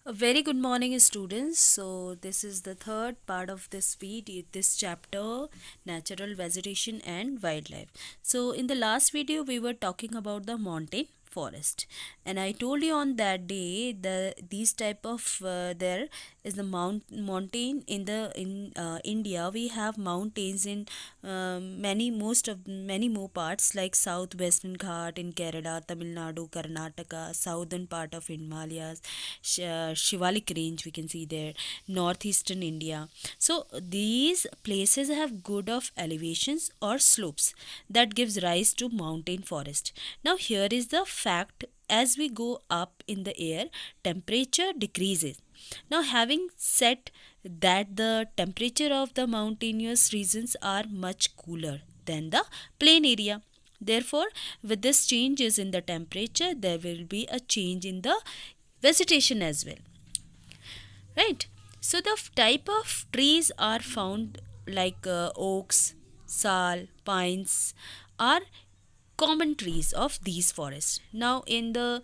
A very good morning, students. So, this is the third part of this video, this chapter, natural vegetation and wildlife. So, in the last video, we were talking about the mountain forest, and I told you on that day these type of there is the mountain in India. We have mountains in many more parts like southwestern Ghat in Kerala, Tamil Nadu, Karnataka, southern part of Himalayas, Shivalik range we can see there, northeastern India. So these places have good of elevations or slopes that gives rise to mountain forest. Now here is the fact: as we go up in the air, temperature decreases. Now, having said that, the temperature of the mountainous regions are much cooler than the plain area. Therefore, with this changes in the temperature, there will be a change in the vegetation as well. Right? So, the type of trees are found like oaks, sal, pines are common trees of these forests. Now, in the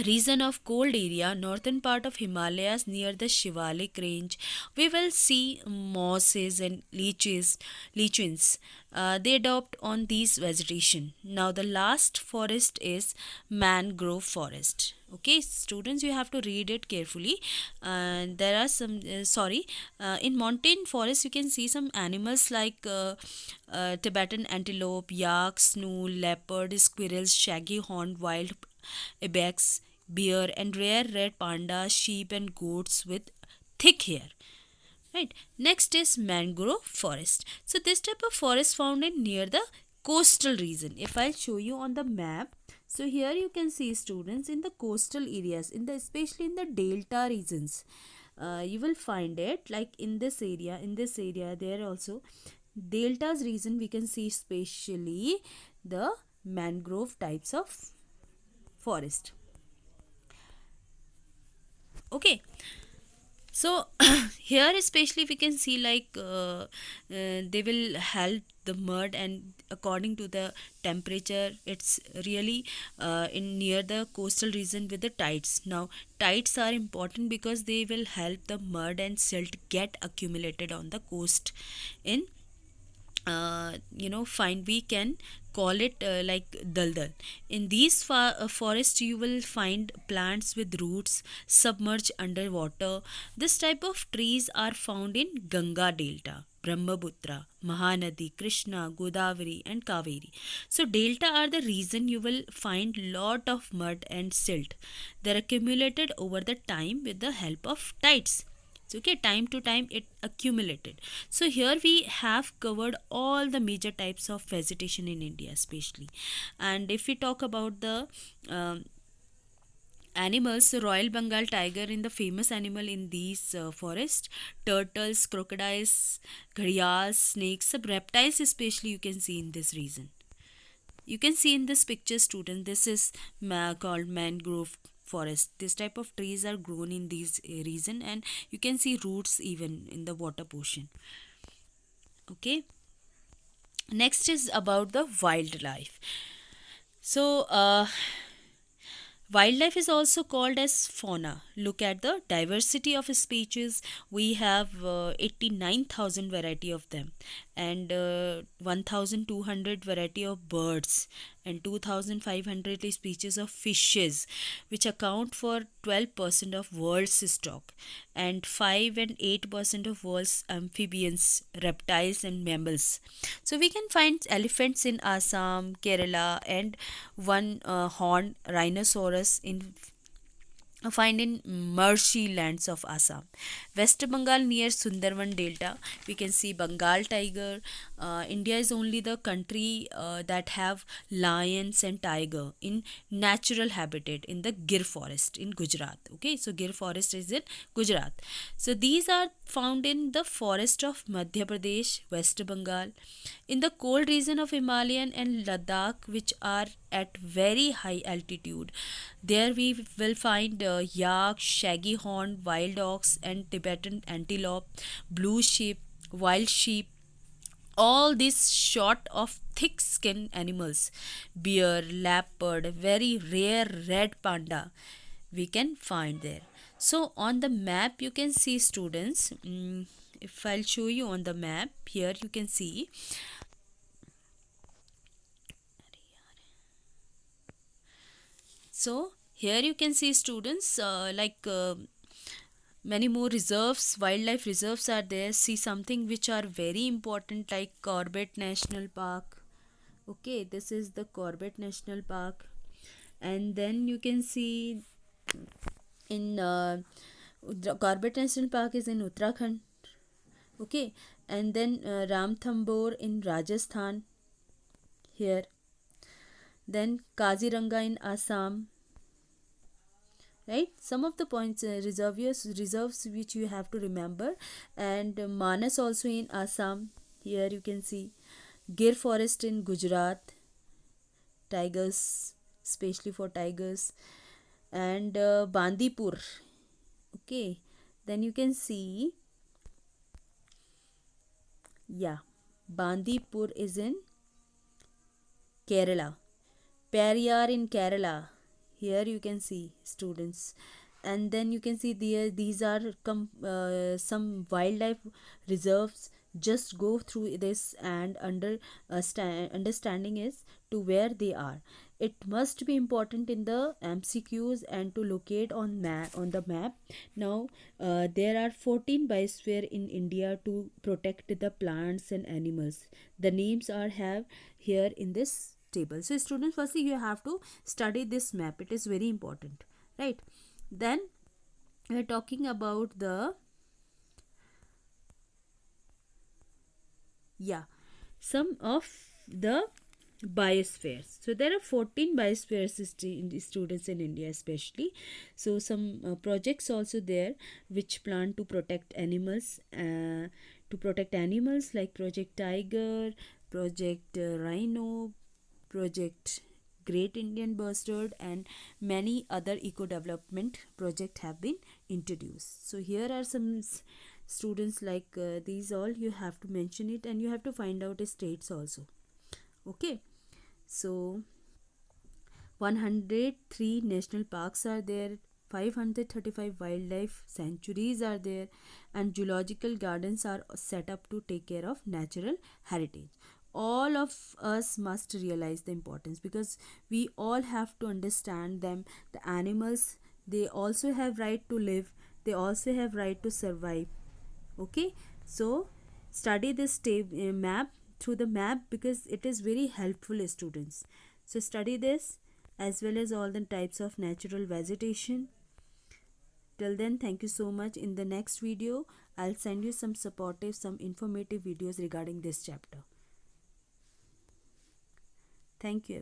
region of cold area, northern part of Himalayas near the Shivalik range, we will see mosses and lichens. They adopt on these vegetation. Now the last forest is mangrove forest. Okay, students, you have to read it carefully. There are some in mountain forest you can see some animals like Tibetan antelope, yak, snow, leopard, squirrels, shaggy horned wild ibex, bear, and rare red panda, sheep, and goats with thick hair. Right. Next is mangrove forest. So this type of forest found in near the coastal region. If I show you on the map, so here you can see, students, in the coastal areas, especially in the delta regions, you will find it like in this area there also deltas region we can see especially the mangrove types of forest. Okay, so here especially we can see like they will help the mud, and according to the temperature it's really in near the coastal region with the tides. Now tides are important because they will help the mud and silt get accumulated on the coast in fine we can call it like daldal. In these forests you will find plants with roots submerged underwater. This type of trees are found in Ganga delta, Brahmaputra, Mahanadi, Krishna, Godavari, and Kaveri. So delta are the reason you will find lot of mud and silt. They're accumulated over the time with the help of tides. So, okay, time to time it accumulated. So here we have covered all the major types of vegetation in India especially. And if we talk about the um, animals, so Royal Bengal tiger in the famous animal in these forests, turtles, crocodiles, gharials, snakes, some reptiles especially you can see in this region. You can see in this picture, student, this is called mangrove forest. This type of trees are grown in these region, and you can see roots even in the water portion. Okay, next is about the wildlife. So wildlife is also called as fauna. Look at the diversity of species. We have 89,000 variety of them, and 1,200 variety of birds, and 2,500 species of fishes, which account for 12% of world's stock, and 5 and 8% of world's amphibians, reptiles, and mammals. So we can find elephants in Assam, Kerala, and one horned rhinoceros in find in marshy lands of Assam. West Bengal near Sundarban Delta, we can see Bengal tiger. India is only the country that have lions and tiger in natural habitat in the Gir forest in Gujarat. Okay, so Gir forest is in Gujarat. So these are found in the forest of Madhya Pradesh, West Bengal, in the cold region of Himalayan and Ladakh, which are at very high altitude. There we will find yak, shaggy horn, wild ox, and Tibetan antelope, blue sheep, wild sheep. All these short of thick skinned animals, bear, leopard, very rare red panda. we can find there. So on the map you can see, students, if I'll show you on the map, here you can see. So here you can see, students, many more reserves, wildlife reserves are there. See something which are very important, like Corbett National Park. Okay, this is the Corbett National Park. And then you can see in Corbett National Park is in Uttarakhand. Okay, and then Ramthambore in Rajasthan here. Then Kaziranga in Assam. Right, some of the points, reserves which you have to remember. And Manas also in Assam. Here you can see Gir forest in Gujarat, tigers, especially for tigers. And Bandipur. Okay, then you can see, yeah, Bandipur is in Kerala. Periyar in Kerala. Here you can see, students. And then you can see these are some wildlife reserves. Just go through this and understanding is to where they are. It must be important in the MCQs and to locate on the map. Now there are 14 biosphere in India to protect the plants and animals. The names are have here in this table. So students, firstly you have to study this map. It is very important, right? Then we are talking about the, yeah, some of the biospheres. So there are 14 biospheres, students, in India especially. So some projects also there which plan to protect animals, like Project Tiger, Project Rhino, Project Great Indian Bustard, and many other eco development projects have been introduced. So here are some students, like these all you have to mention it, and you have to find out the states also. Okay, so 103 national parks are there, 535 wildlife sanctuaries are there, and zoological gardens are set up to take care of natural heritage. All of us must realize the importance, because we all have to understand them. The animals, they also have right to live, they also have right to survive. Okay, so study this map, through the map, because it is very helpful, students. So study this as well as all the types of natural vegetation. Till then, thank you so much. In the next video I'll send you some supportive, some informative videos regarding this chapter. Thank you, everyone.